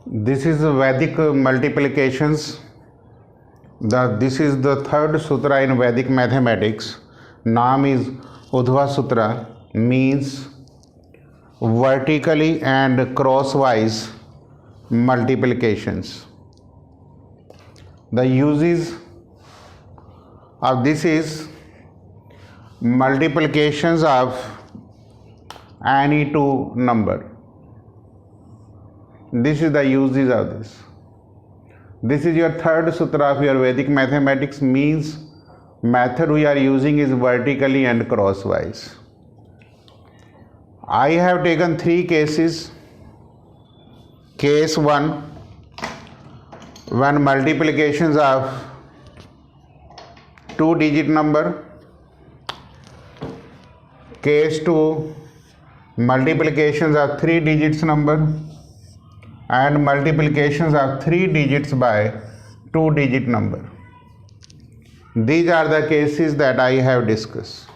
This is Vedic multiplications. This is the third sutra in Vedic mathematics. Name is Udhva Sutra, means vertically and crosswise multiplications. The uses of this is multiplications of any two number. This is the uses of this. This is your third sutra of your Vedic mathematics, means method we are using is vertically and crosswise. I have taken three cases. Case 1, when multiplications of two-digit number. Case 2, multiplications of three digits number, and multiplications of three digits by two-digit number. These are the cases that I have discussed.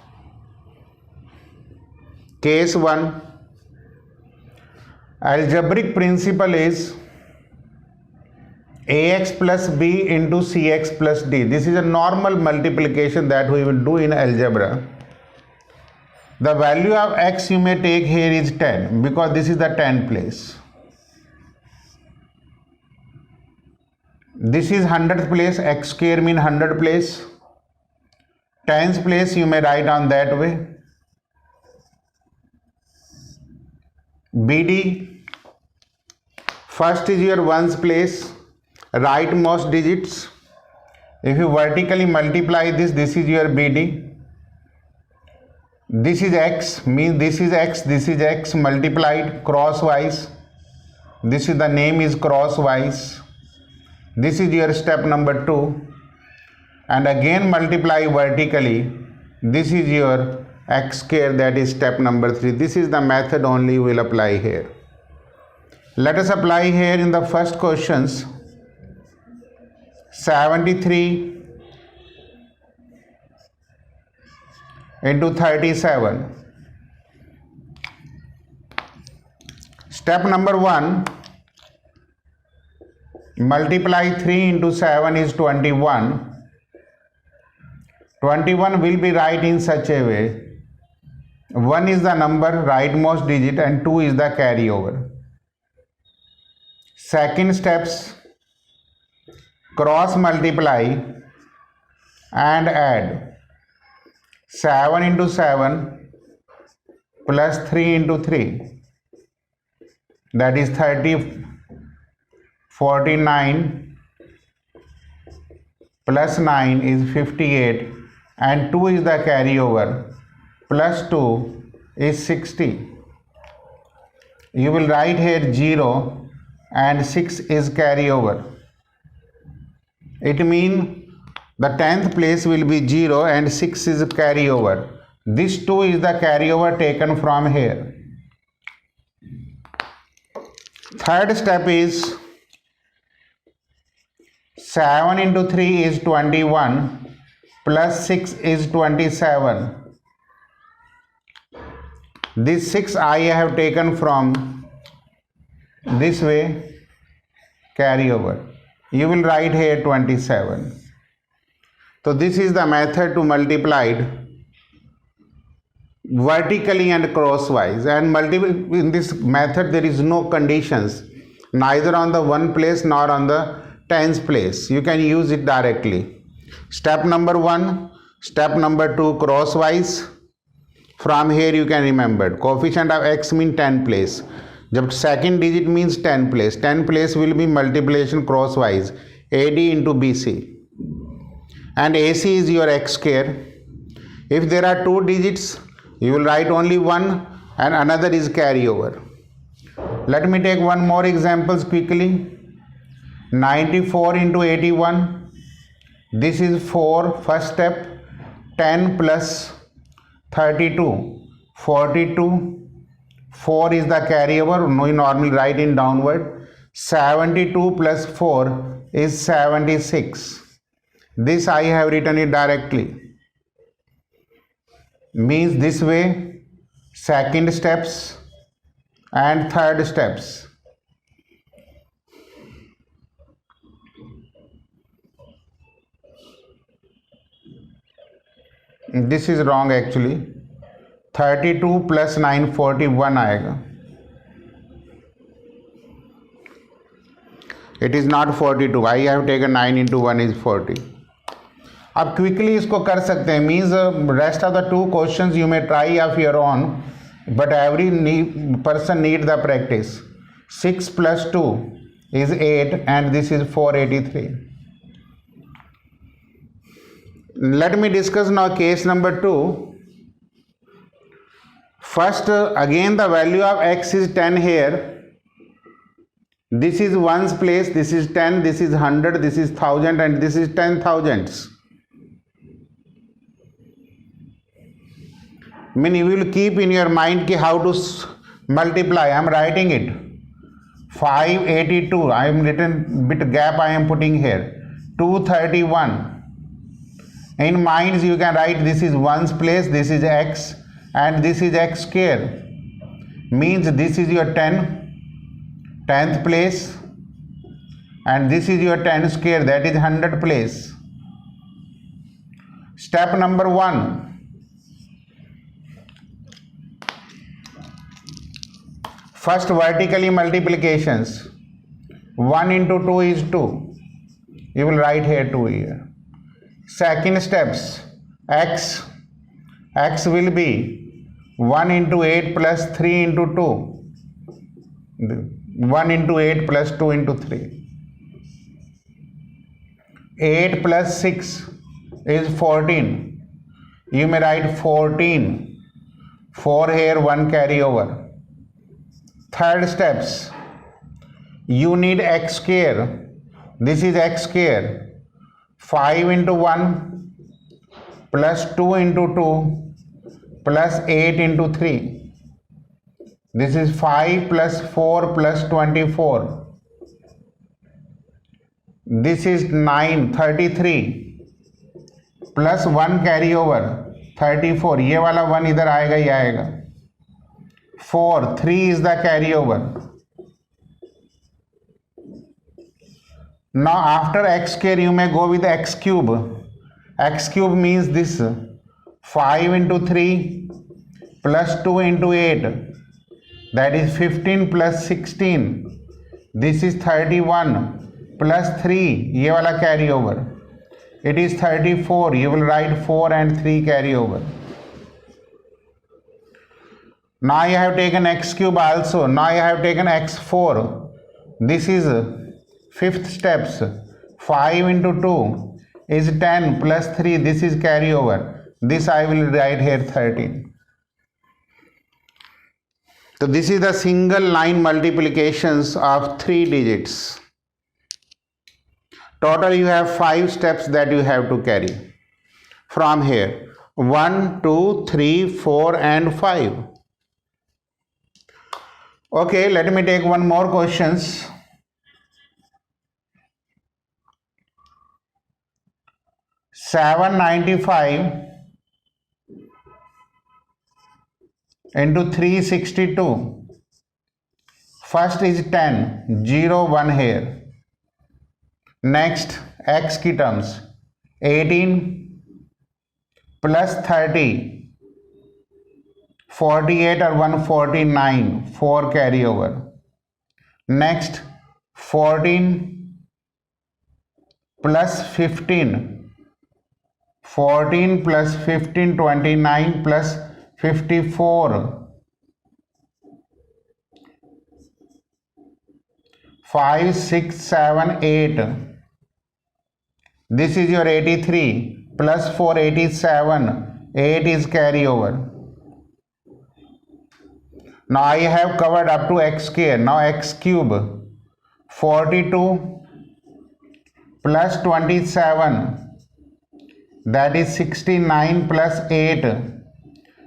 Case 1, algebraic principle is ax plus b into cx plus d. This is a normal multiplication that we will do in algebra. The value of x you may take here is 10, because this is the 10th place. This is 100th place, x square mean 100 place. 10th place you may write on that way. BD, first is your ones place, rightmost digits. If you vertically multiply this, this is your BD. This is x, means this is x multiplied crosswise. This is the name is crosswise. This is your step number 2, and again multiply vertically. This is your x square, that is step number 3. This is the method only we will apply here. Let us apply here in the first questions. 73 into 37. Step number 1, multiply 3 into 7 is 21. 21 will be write in such a way. 1 is the number, rightmost digit, and 2 is the carryover. Second steps, cross multiply and add. 7 into 7 plus 3 into 3, that is 30. 49 plus 9 is 58, and 2 is the carryover, plus 2 is 60. You will write here 0 and 6 is carryover. It means the 10th place will be 0 and 6 is carryover. This 2 is the carryover taken from here. Third step is 7 into 3 is 21 plus 6 is 27. This 6 I have taken from this way, carryover. You will write here 27. So this is the method to multiply vertically and crosswise. And in this method there is no conditions, neither on the 1 place nor on the 10th place. You can use it directly. Step number 1, step number 2, crosswise. From here you can remember coefficient of x mean 10 place. जब second digit means 10 place. 10 place will be multiplication crosswise. AD into BC. And AC is your x square. If there are two digits, you will write only one and another is carryover. Let me take one more examples quickly. 94 into 81. This is 4, first step. 10 plus 32, 42. 4 is the carryover, we normally write in downward. 72 plus 4 is 76. This I have written it directly. Means this way, second steps and third steps. This is wrong actually. 32 plus 9 41 आएगा. It is not 42. I have taken 9 into 1 is 40. अब quickly इसको कर सकते हैं. Means rest of the 2 questions you may try of your own, but every person need the practice. 6 plus 2 is 8 and this is 483. Let me discuss now case number 2. First, again the value of x is 10 here. This is ones place, this is 10, this is 100, this is 1000 and this is 10,000s. Mean you will keep in your mind ki how to multiply. I am writing it. 582. I am written bit gap I am putting here. 231. In minds you can write this is ones place, this is x and this is x square. Means this is your 10th place and this is your 10 square, that is 100 place. Step number 1. First vertically multiplications. 1 into 2 is 2. You will write here 2 here. Second steps. X will be 1 into 8 plus 3 into 2. 1 into 8 plus 2 into 3. 8 plus 6 is 14. You may write 14. 4 here, 1 carry over. Third steps, you need x square. This is x square. 5 into 1 plus 2 into 2 plus 8 into 3. This is 5 plus 4 plus 24. This is 9, 33 plus 1 carry over 34. ये वाला 1 इधर आएगा ही आएगा. 4, 3 is the carryover. Now after x square you may go with x cube. X cube means this 5 into 3 plus 2 into 8, that is 15 plus 16. This is 31 plus 3, ये वाला carryover. It is 34. You will write 4 and 3 carryover. Now I have taken x cube also. Now I have taken x4. This is 5th steps. 5 into 2 is 10 plus 3. This is carryover. This I will write here 13. So this is the single line multiplications of 3 digits. Total you have 5 steps that you have to carry from here. 1, 2, 3, 4 and 5. Okay, let me take one more questions. $795 into 362. First is 10, 0, 1 here. Next, x की terms. 18 plus 30. 48 or 149, 4 carryover. Next, 14 plus 15. 14 plus 15, 29 plus 54. 5, 6, 7, 8. This is your 83 plus 4, 87. 8 is carryover. Now I have covered up to x square. Now x cube. 42 plus 27. That is 69 plus 8.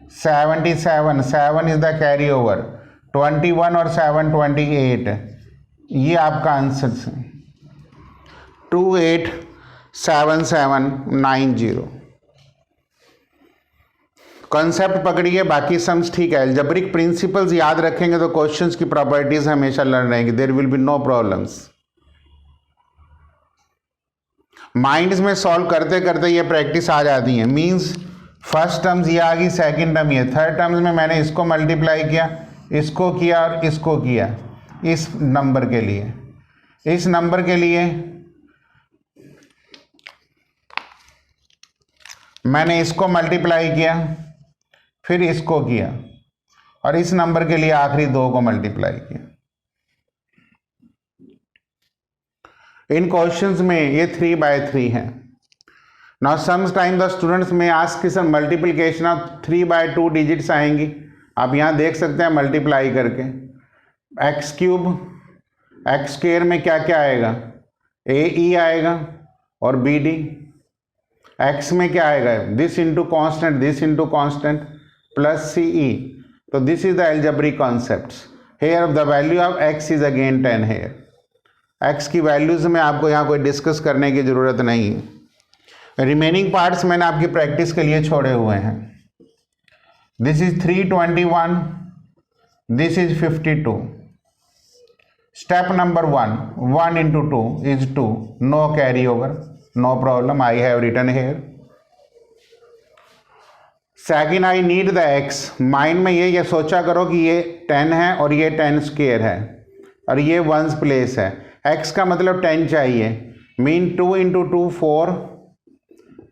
77. 7 is the carryover. 21 और 7, 28. ये आपका answer है. 287790. Concept पकड़िए, बाकी sums ठीक है. Algebraic principles याद रखेंगे तो क्वेश्चंस की प्रॉपर्टीज हमेशा लर्न रहेंगी. There will be no problems. Minds में सॉल्व करते करते ये प्रैक्टिस आ जाती है. मींस फर्स्ट टर्म्स ये आ गई, सेकेंड टर्म ये, थर्ड टर्म्स में मैंने इसको मल्टीप्लाई किया, इसको किया और इसको किया इस नंबर के लिए, इस नंबर के लिए मैंने इसको मल्टीप्लाई किया, फिर इसको किया और इस नंबर के लिए आखिरी दो को मल्टीप्लाई किया। इन क्वेश्चंस में ये 3/3 है। नाउ समटाइम द स्टूडेंट्स में आस्क कि सर मल्टीप्लिकेशन ऑफ 3/2 डिजिट्स आएंगी, आप यहाँ देख सकते हैं मल्टीप्लाई करके। एक्स क्यूब, एक्स स्क्वायर में क्या क्या आएगा, AE आएगा और BD। एक्स में क्या आएगा, this into constant, this into constant plus CE। तो this is the algebraic concepts. Here the value of x is again 10 here. x की वैल्यूज में आपको यहाँ कोई डिस्कस करने की जरूरत नहीं है। रिमेनिंग पार्ट्स मैंने आपकी प्रैक्टिस के लिए छोड़े हुए हैं। This is 321, this is 52। Step number 1, 1 into 2 is 2, no carry over, no problem, I have written here. Second, I need the x। Mind में ये सोचा करो कि ये 10 है और ये 10 स्क्वायर है और ये वंस प्लेस है। x का मतलब 10 चाहिए, mean 2 into 2 4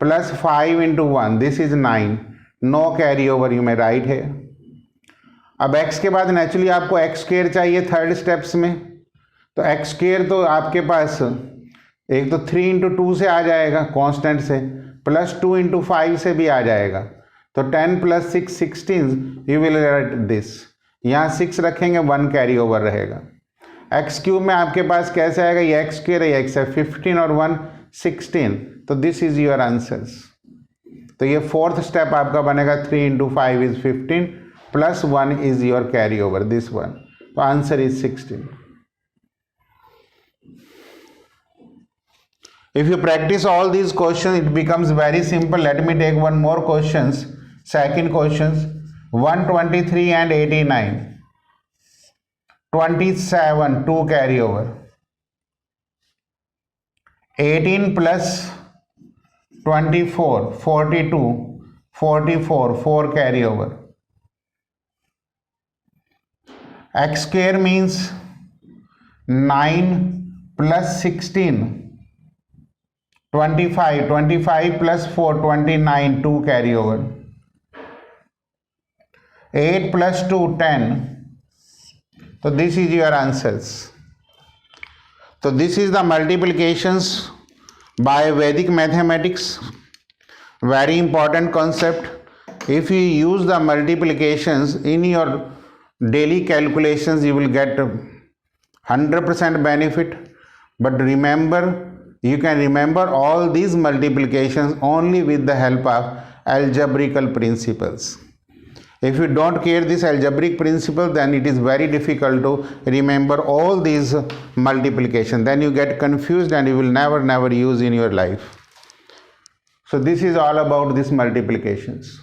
plus 5 into 1 this is 9, no carry over, you may write है। अब x के बाद नेचुरली आपको x स्क्वायर चाहिए थर्ड स्टेप्स में, तो x स्क्वायर तो आपके पास एक तो 3 into 2 से आ जाएगा कांस्टेंट से, प्लस 2 into 5 से भी आ जाएगा, तो 10 + 6 16, यू विल राइट दिस। यहाँ 6 रखेंगे, 1 कैरी ओवर रहेगा। एक्स क्यूब में आपके पास कैसे आएगा, ये एक्स स्क्वायर है, एक्स है, 15 और 1 16, तो दिस इज योर आंसर्स। तो ये फोर्थ स्टेप आपका बनेगा, 3 into 5 is 15 plus 1 is your carry over, this one, तो answer is 16। If you practice all these questions, it becomes very simple. Let me take one more questions. Second questions, 123 and 89. 27, 2 carry over. 18 plus 24, 42, 44, 4 carry over. X square means 9 plus 16. 25, 25 plus 4, 29, 2 carry over. 8 plus 2, 10. So this is your answers. So this is the multiplications by Vedic mathematics. Very important concept. If you use the multiplications in your daily calculations, you will get 100% benefit. But remember, you can remember all these multiplications only with the help of algebraical principles. If you don't care this algebraic principle, then it is very difficult to remember all these multiplication. Then you get confused and you will never use in your life. So this is all about these multiplications.